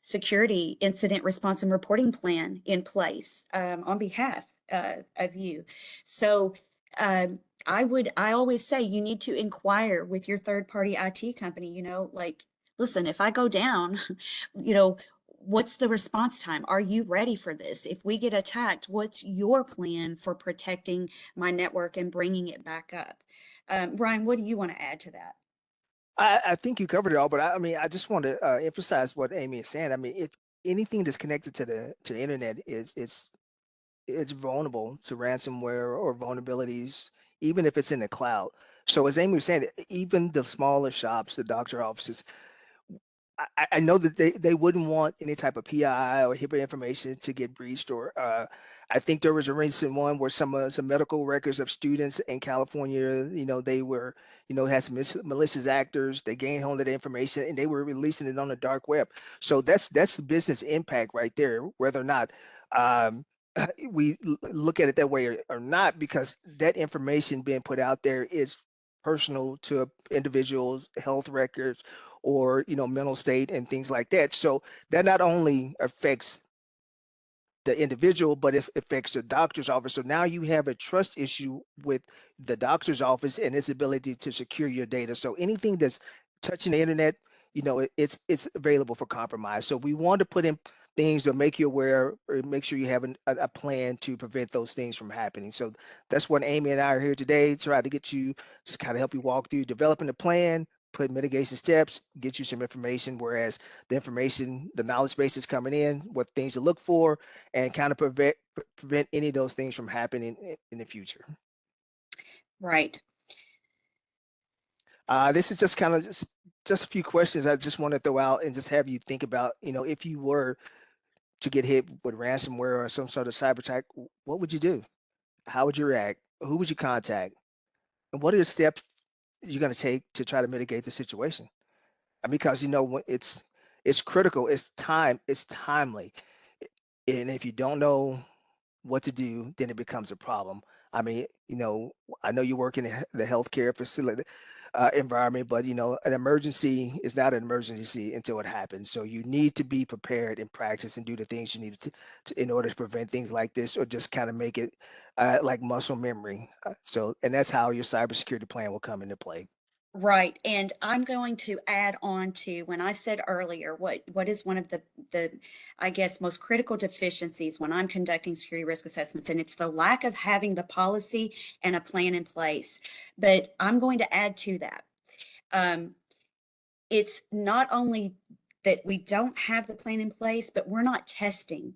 security incident response and reporting plan in place, on behalf of you. So um, I always say, you need to inquire with your third party IT company, like, listen, if I go down, you know, what's the response time? Are you ready for this? If we get attacked, what's your plan for protecting my network and bringing it back up? Brian, what do you want to add to that? I think you covered it all, but I mean, I just want to emphasize what Amy is saying. I mean, if anything that's connected to the internet it's vulnerable to ransomware or vulnerabilities, even if it's in the cloud. So as Amy was saying, even the smaller shops, the doctor offices, I know that they wouldn't want any type of PII or HIPAA information to get breached. Or I think there was a recent one where some medical records of students in California, they were, had some malicious actors. They gained hold of the information and they were releasing it on the dark web. So that's the business impact right there, whether or not um, we look at it that way or not, because that information being put out there is personal to individuals' health records or mental state and things like that. So that not only affects the individual, but it affects the doctor's office. So now you have a trust issue with the doctor's office and its ability to secure your data. So anything that's touching the internet, it's available for compromise. So we want to put in things to make you aware or make sure you have a plan to prevent those things from happening. So that's what Amy and I are here today, try to get you, just kind of help you walk through developing a plan, put mitigation steps, get you some information, whereas the information, the knowledge base is coming in, what things to look for, and kind of prevent any of those things from happening in the future. Right. This is just kind of just a few questions I just want to throw out and just have you think about, if you were to get hit with ransomware or some sort of cyber attack, what would you do? How would you react? Who would you contact? And what are the steps you're going to take to try to mitigate the situation? Because it's critical, it's timely, and if you don't know what to do, then it becomes a problem. I mean, I know you work in the healthcare facility, environment, but an emergency is not an emergency until it happens. So you need to be prepared in practice and do the things you need in order to prevent things like this, or just kind of make it like muscle memory. And that's how your cybersecurity plan will come into play. Right. And I'm going to add on to when I said earlier, what is one of the I guess most critical deficiencies when I'm conducting security risk assessments, and it's the lack of having the policy and a plan in place. But I'm going to add to that. Um, it's not only that we don't have the plan in place, but we're not testing.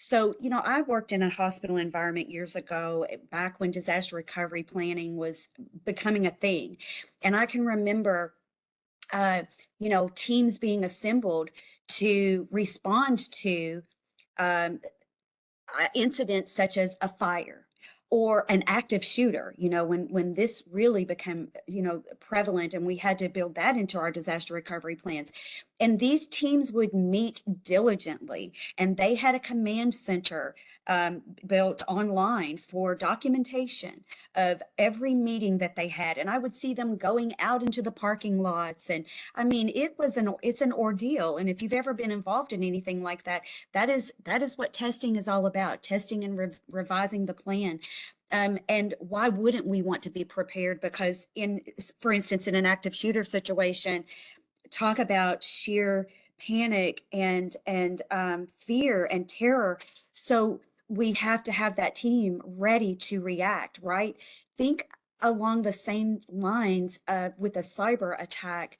So, I worked in a hospital environment years ago, back when disaster recovery planning was becoming a thing. And I can remember, teams being assembled to respond to um, incidents such as a fire or an active shooter, when this really became, prevalent, and we had to build that into our disaster recovery plans. And these teams would meet diligently, and they had a command center built online for documentation of every meeting that they had. And I would see them going out into the parking lots. And I mean, it's an ordeal. And if you've ever been involved in anything like that, that is what testing is all about, testing and revising the plan. And why wouldn't we want to be prepared? Because for instance, in an active shooter situation, talk about sheer panic and fear and terror. So we have to have that team ready to react, right? Think along the same lines with a cyber attack.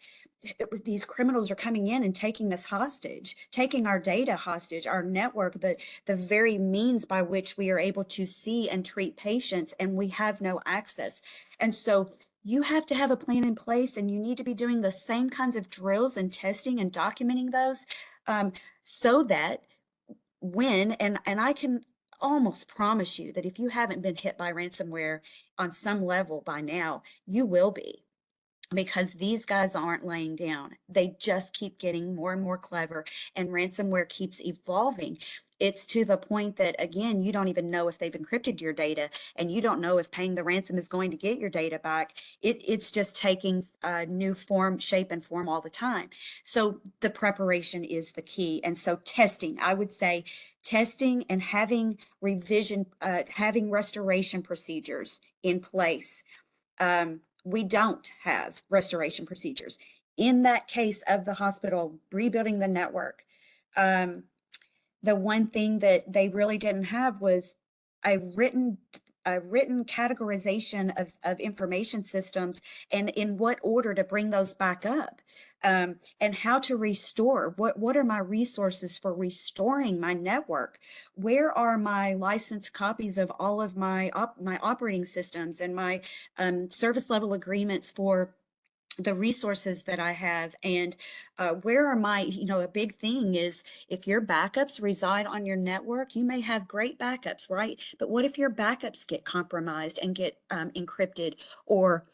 These criminals are coming in and taking us hostage, taking our data hostage, our network, the very means by which we are able to see and treat patients, and we have no access. And so you have to have a plan in place, and you need to be doing the same kinds of drills and testing and documenting those, so that and I can almost promise you that if you haven't been hit by ransomware on some level by now, you will be, because these guys aren't laying down. They just keep getting more and more clever, and ransomware keeps evolving. It's to the point that, again, you don't even know if they've encrypted your data, and you don't know if paying the ransom is going to get your data back. It's just taking a new form, shape, and form all the time. So the preparation is the key. And so testing, I would say testing and having having restoration procedures in place. We don't have restoration procedures. In that case of the hospital rebuilding the network, um, the one thing that they really didn't have was a written a written categorization of information systems, and in what order to bring those back up, and how to restore. What are my resources for restoring my network? Where are my licensed copies of all of my operating systems and my service level agreements for the resources that I have? And where are my, a big thing is, if your backups reside on your network, you may have great backups, right? But what if your backups get compromised and get encrypted, or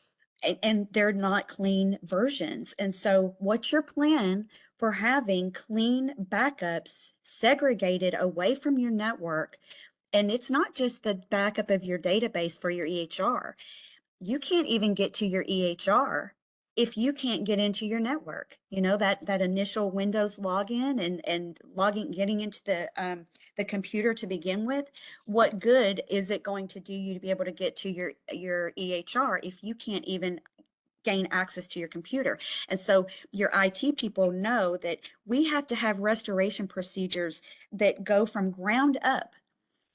and they're not clean versions? And so what's your plan for having clean backups segregated away from your network? And it's not just the backup of your database for your EHR. You can't even get to your EHR if you can't get into your network. That initial Windows login and logging, getting into the computer to begin with. What good is it going to do you to be able to get to your EHR if you can't even gain access to your computer? And so your IT people know that we have to have restoration procedures that go from ground up,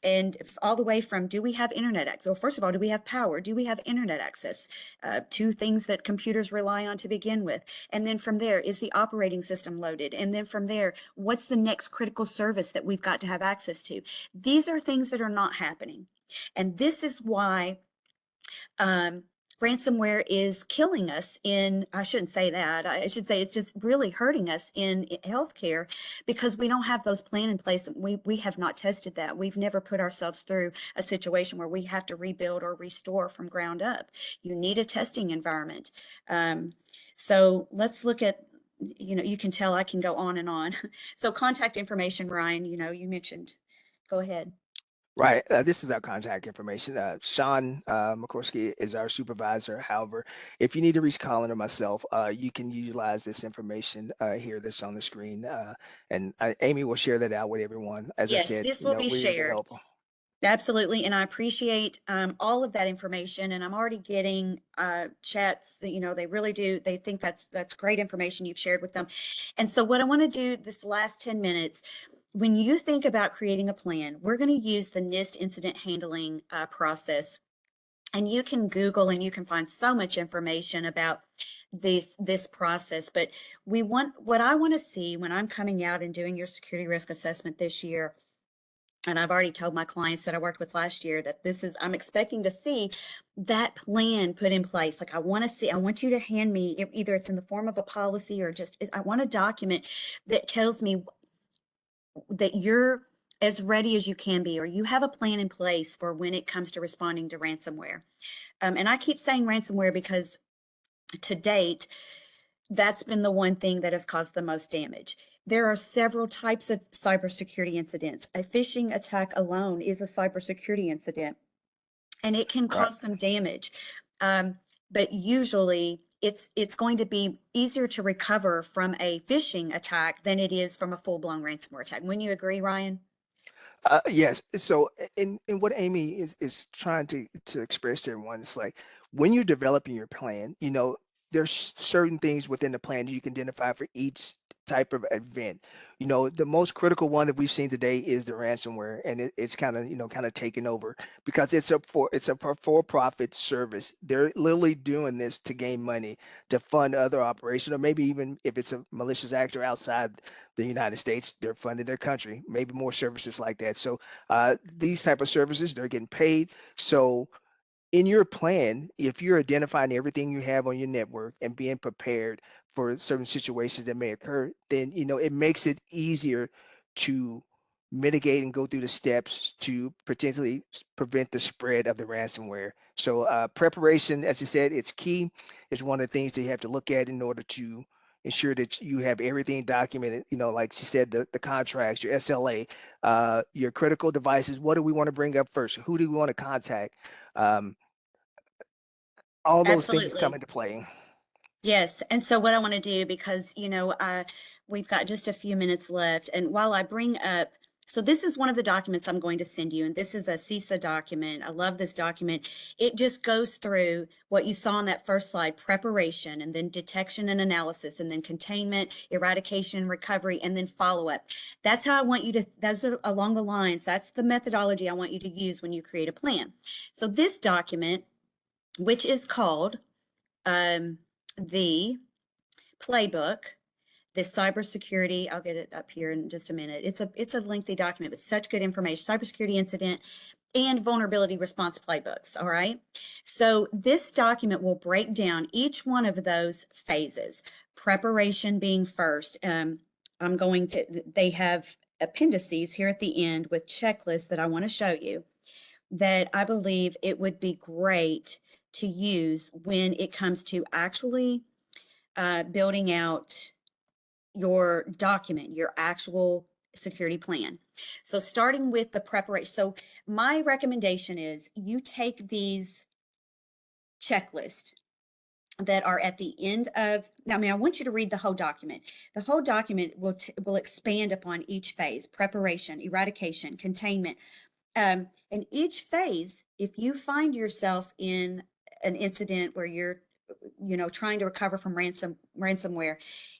and all the way from, do we have internet access? Well, first of all, do we have power? Do we have internet access? Two things that computers rely on to begin with. And then from there, is the operating system loaded? And then from there, what's the next critical service that we've got to have access to? These are things that are not happening. And this is why um, ransomware is killing us I shouldn't say that. I should say it's just really hurting us in healthcare, because we don't have those plans in place. We have not tested that. We've never put ourselves through a situation where we have to rebuild or restore from ground up. You need a testing environment. So let's look at, you can tell I can go on and on. So contact information, Ryan, you mentioned. Go ahead. Right. This is our contact information. Sean McCorsky is our supervisor. However, if you need to reach Colin or myself, you can utilize this information here that's on the screen. And Amy will share that out with everyone. As I Yes, said, this will be we're here to shared. help. Absolutely, and I appreciate all of that information. And I'm already getting chats that they really do. They think that's great information you've shared with them. And so, what I want to do this last 10 minutes, when you think about creating a plan, we're going to use the NIST incident handling process. And you can Google and you can find so much information about this process. But what I want to see when I'm coming out and doing your security risk assessment this year, and I've already told my clients that I worked with last year that I'm expecting to see that plan put in place. Like I want you to hand me, either it's in the form of a policy or just, I want a document that tells me that you're as ready as you can be, or you have a plan in place for when it comes to responding to ransomware. And I keep saying ransomware because to date, that's been the one thing that has caused the most damage. There are several types of cybersecurity incidents. A phishing attack alone is a cybersecurity incident, and it can Right. cause some damage. Um, but usually, it's going to be easier to recover from a phishing attack than it is from a full-blown ransomware attack. Wouldn't you agree, Ryan? Yes. So, in what Amy is trying to express to everyone, it's like when you're developing your plan, there's certain things within the plan that you can identify for each type of event. The most critical one that we've seen today is the ransomware, and it's kind of kind of taken over because it's a for-profit service. They're literally doing this to gain money to fund other operations, or maybe even if it's a malicious actor outside the United States, they're funding their country, maybe more services like that. So these type of services, they're getting paid. So in your plan, if you're identifying everything you have on your network and being prepared for certain situations that may occur, then it makes it easier to mitigate and go through the steps to potentially prevent the spread of the ransomware. So preparation, as you said, it's key. It's one of the things that you have to look at in order to ensure that you have everything documented. Like she said, the contracts, your SLA, your critical devices. What do we want to bring up first? Who do we want to contact? Um, all those things come Absolutely. into play. Yes. And so what I want to do, because, we've got just a few minutes left. And while I bring up, so this is one of the documents I'm going to send you, and this is a CISA document. I love this document. It just goes through what you saw on that first slide: preparation, and then detection and analysis, and then containment, eradication, recovery, and then follow up. That's how I want you to, those are along the lines. That's the methodology I want you to use when you create a plan. So this document, which is called, um, the playbook, the cybersecurity, I'll get it up here in just a minute. It's a lengthy document, but such good information. Cybersecurity incident and vulnerability response playbooks. All right. So this document will break down each one of those phases. Preparation being first. They have appendices here at the end with checklists that I want to show you that I believe it would be great to use when it comes to actually building out your document, your actual security plan. So starting with the preparation. So my recommendation is you take these checklists that are at the end of, I mean, I want you to read the whole document. The whole document will expand upon each phase: preparation, eradication, containment. And each phase, if you find yourself in an incident where you're trying to recover from ransomware,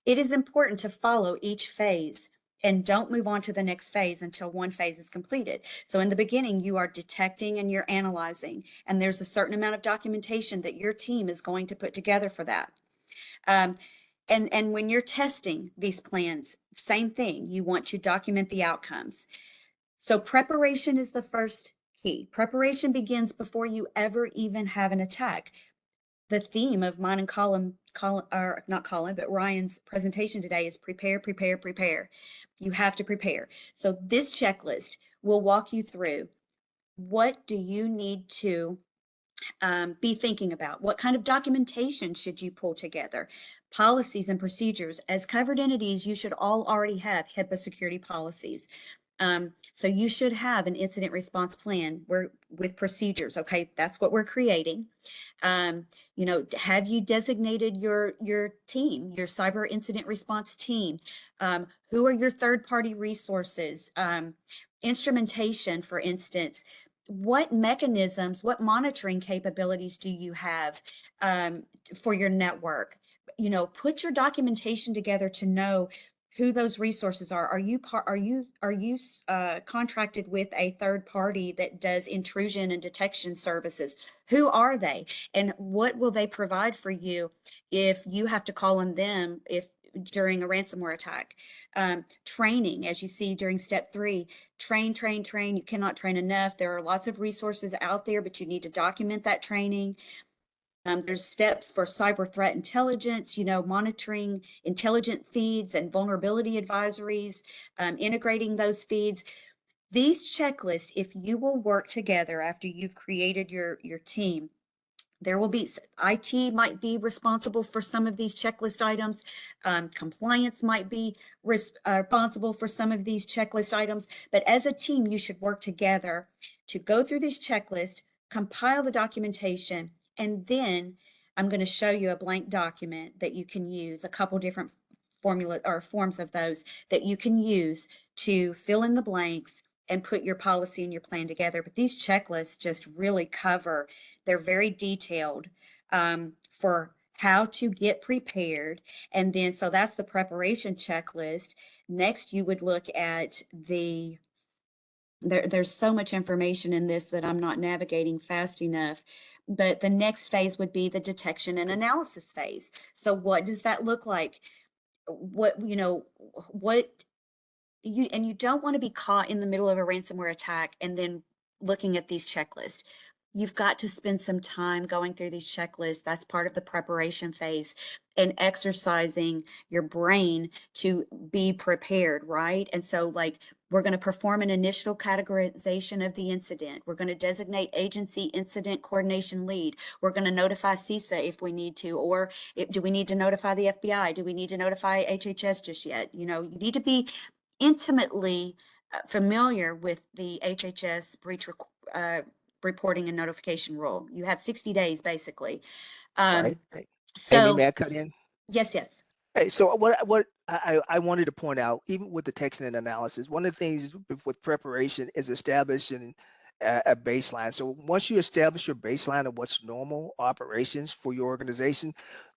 it is important to follow each phase and don't move on to the next phase until one phase is completed. So in the beginning, you are detecting and you're analyzing, and there's a certain amount of documentation that your team is going to put together for that. Um, and when you're testing these plans, same thing. You want to document the outcomes. So preparation is the first key. Preparation begins before you ever even have an attack. The theme of mine and or not Colin, but Ryan's presentation today is prepare, prepare, prepare. You have to prepare. So this checklist will walk you through what do you need to be thinking about? What kind of documentation should you pull together? Policies and procedures. As covered entities, you should all already have HIPAA security policies. So you should have an incident response plan where with procedures. Okay, that's what we're creating. You know, have you designated your team, your cyber incident response team? Who are your third party resources? Instrumentation, for instance. What mechanisms, what monitoring capabilities do you have for your network? You know, put your documentation together to know who those resources are. Are you contracted with a third party that does intrusion and detection services? Who are they, and what will they provide for you if you have to call on them if during a ransomware attack? Training, as you see during step 3, train, train, train. You cannot train enough. There are lots of resources out there, but you need to document that training. There's steps for cyber threat intelligence, you know, monitoring intelligent feeds and vulnerability advisories, integrating those feeds. These checklists, if you will work together after you've created your team, there will be IT might be responsible for some of these checklist items. Compliance might be responsible for some of these checklist items. But as a team, you should work together to go through this checklist, compile the documentation, and then I'm going to show you a blank document that you can use, a couple different formula or forms of those that you can use to fill in the blanks and put your policy and your plan together. But these checklists just really cover, they're very detailed for how to get prepared. And then, so that's the preparation checklist. Next, you would look at there's so much information in this that I'm not navigating fast enough. But the next phase would be the detection and analysis phase. So what does that look like? What, you know, what you don't want to be caught in the middle of a ransomware attack and then looking at these checklists. You've got to spend some time going through these checklists. That's part of the preparation phase, and exercising your brain to be prepared, right? And so, like, we're going to perform an initial categorization of the incident. We're going to designate agency incident coordination lead. We're going to notify CISA if we need to, or do we need to notify the FBI? Do we need to notify HHS just yet? You know, you need to be intimately familiar with the HHS breach reporting and notification rule. You have 60 days basically. Right. Um, Hey, Amy, so may I cut in? yes, yes, Hey, so what I wanted to point out, even with the text and analysis, one of the things with preparation is establishing a baseline. So once you establish your baseline of what's normal operations for your organization,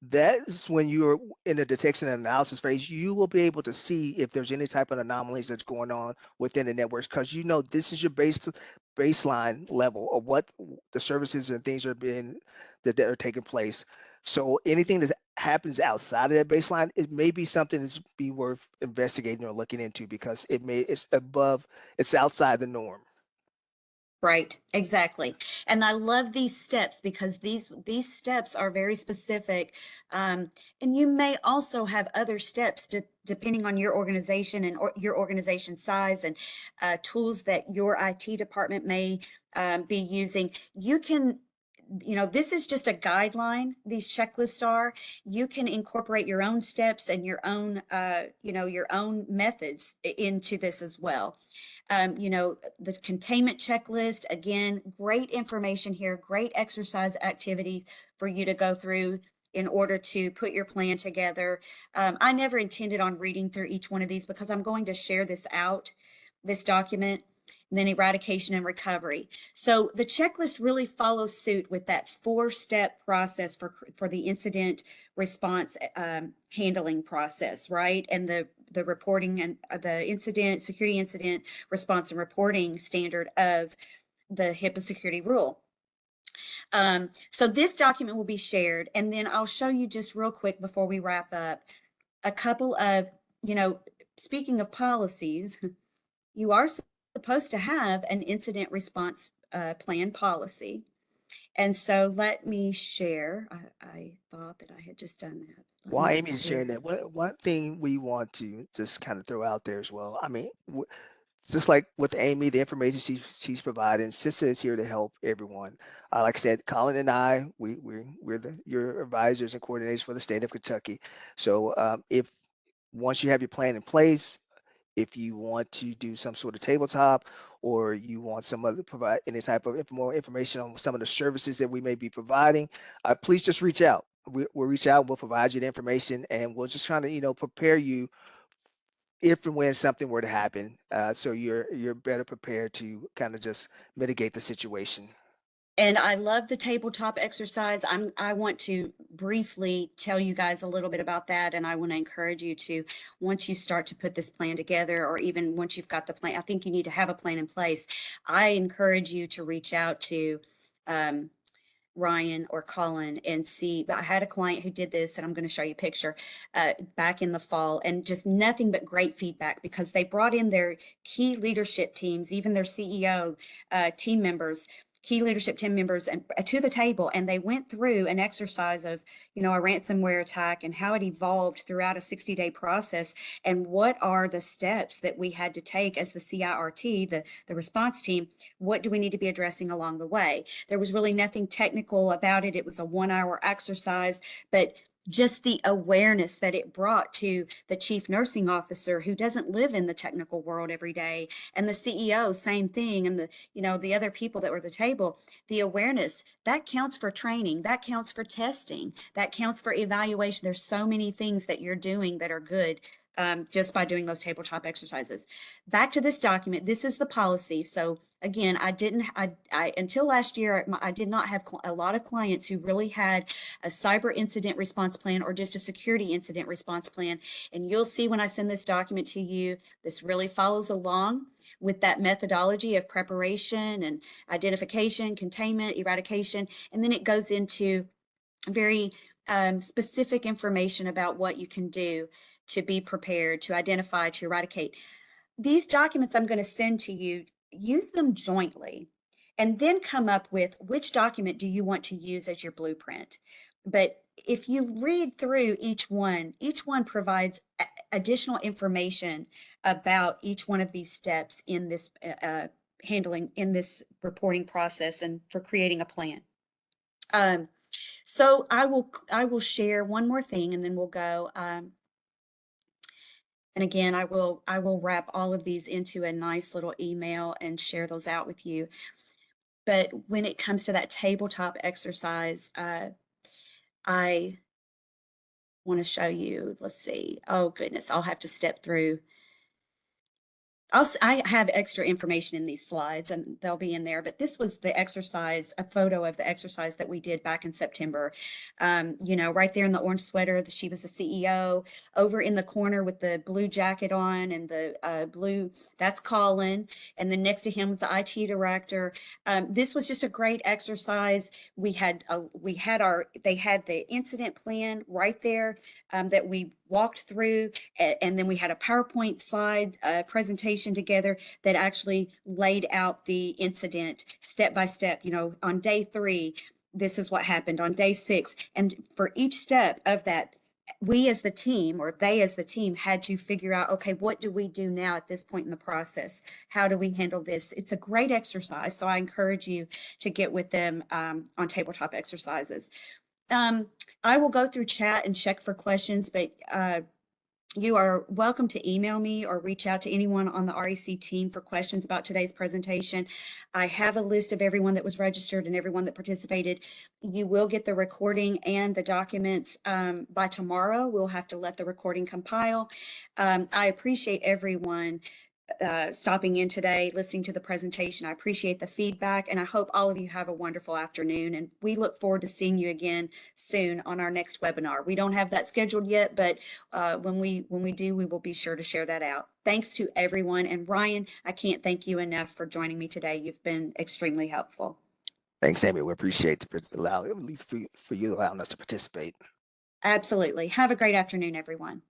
that's when you're in the detection and analysis phase, you will be able to see if there's any type of anomalies that's going on within the networks, because you know this is your baseline level of what the services and things are being that are taking place. So anything that happens outside of that baseline, it may be something that's be worth investigating or looking into, because it's outside the norm. right, exactly. And I love these steps because these steps are very specific. And you may also have other steps depending on your organization and your organization size, and tools that your IT department may be using. You can, you know, this is just a guideline. These checklists are, you can incorporate your own steps and your own, you know, your own methods into this as well. You know, the containment checklist, again, great information here, great exercise activities for you to go through in order to put your plan together. I never intended on reading through each one of these because I'm going to share this out, this document, and then eradication and recovery. So the checklist really follows suit with that 4-step process for the incident response handling process, right? And the reporting and the incident security incident response and reporting standard of the HIPAA Security Rule. So this document will be shared, and then I'll show you just real quick before we wrap up a couple of, you know, speaking of policies, you are supposed to have an incident response plan policy. And so let me share. I thought that I had just done that. Let me While get Amy's to. sharing that, one thing we want to just kind of throw out there as well. I mean, just like with Amy, the information she's providing, CISA is here to help everyone. Like I said, Colin and I, we're your advisors and coordinators for the state of Kentucky. So if once you have your plan in place, If you want to do some sort of tabletop, or you want some other provide any type of more information on some of the services that we may be providing, please just reach out. We'll reach out. We'll provide you the information, and we'll just kind of prepare you if and when something were to happen, so you're better prepared to kind of just mitigate the situation. And I love the tabletop exercise. I want to briefly tell you guys a little bit about that. And I want to encourage you to, once you start to put this plan together, or even once you've got the plan, I think you need to have a plan in place. I encourage you to reach out to um, Ryan or Colin and see. But I had a client who did this, and I'm going to show you a picture back in the fall, and just nothing but great feedback, because they brought in their key leadership teams, even their CEO team members, key leadership team members, and to the table, and they went through an exercise of a ransomware attack and how it evolved throughout a 60-day process, and what are the steps that we had to take as the CIRT, the response team. What do we need to be addressing along the way? There was really nothing technical about it. It was a 1-hour exercise, but just the awareness that it brought to the chief nursing officer, who doesn't live in the technical world every day, and the CEO, same thing, and the other people that were at the table, the awareness that counts for training, that counts for testing, that counts for evaluation. There's so many things that you're doing that are good, just by doing those tabletop exercises. Back to this document. This is the policy. So again, I until last year, I did not have a lot of clients who really had a cyber incident response plan, or just a security incident response plan. And you'll see when I send this document to you, this really follows along with that methodology of preparation and identification, containment, eradication. And then it goes into very specific information about what you can do to be prepared, to identify, to eradicate. These documents I'm going to send to you, use them jointly, and then come up with which document do you want to use as your blueprint. But if you read through each one provides additional information about each one of these steps in this handling, in this reporting process, and for creating a plan. So I will share one more thing, and then we'll go. And again, I will wrap all of these into a nice little email and share those out with you. But when it comes to that tabletop exercise, I want to show you. Let's see. Oh goodness, I'll have to step through. I have extra information in these slides, and they'll be in there, but this was the exercise, a photo of the exercise that we did back in September. Right there in the orange sweater, she was the CEO. Over in the corner with the blue jacket on and the blue, that's Colin. And then next to him was the IT director. This was just a great exercise. They had the incident plan right there that we walked through, and then we had a PowerPoint slide presentation together that actually laid out the incident step by step. On day 3, this is what happened. On day 6, and for each step of that, we as the team, or they as the team, had to figure out, okay, what do we do now at this point in the process? How do we handle this? It's a great exercise, so I encourage you to get with them on tabletop exercises. I will go through chat and check for questions, but you are welcome to email me or reach out to anyone on the REC team for questions about today's presentation. I have a list of everyone that was registered and everyone that participated. You will get the recording and the documents by tomorrow. We'll have to let the recording compile. I appreciate everyone stopping in today, listening to the presentation. I appreciate the feedback, and I hope all of you have a wonderful afternoon. And we look forward to seeing you again soon on our next webinar. We don't have that scheduled yet, but when we do, we will be sure to share that out. Thanks to everyone. And Ryan, I can't thank you enough for joining me today. You've been extremely helpful. Thanks, Amy. We appreciate for you allowing us to participate. Absolutely. Have a great afternoon, everyone.